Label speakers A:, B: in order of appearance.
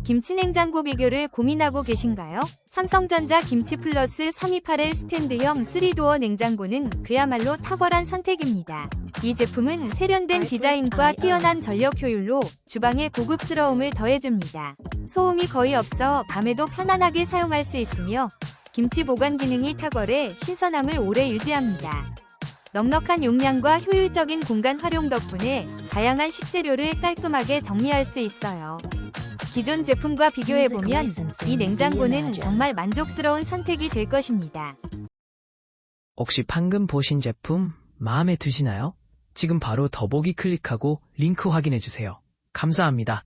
A: 김치냉장고 비교를 고민하고 계신가요? 삼성전자 김치 플러스 328L 스탠드형 3도어 냉장고는 그야말로 탁월한 선택입니다. 이 제품은 세련된 디자인과 뛰어난 전력 효율로 주방의 고급스러움을 더해줍니다. 소음이 거의 없어 밤에도 편안하게 사용할 수 있으며 김치 보관 기능이 탁월해 신선함을 오래 유지합니다. 넉넉한 용량과 효율적인 공간 활용 덕분에 다양한 식재료를 깔끔하게 정리할 수 있어요. 기존 제품과 비교해보면 이 냉장고는 정말 만족스러운 선택이 될 것입니다.
B: 혹시 방금 보신 제품 마음에 드시나요? 지금 바로 더보기 클릭하고 링크 확인해주세요. 감사합니다.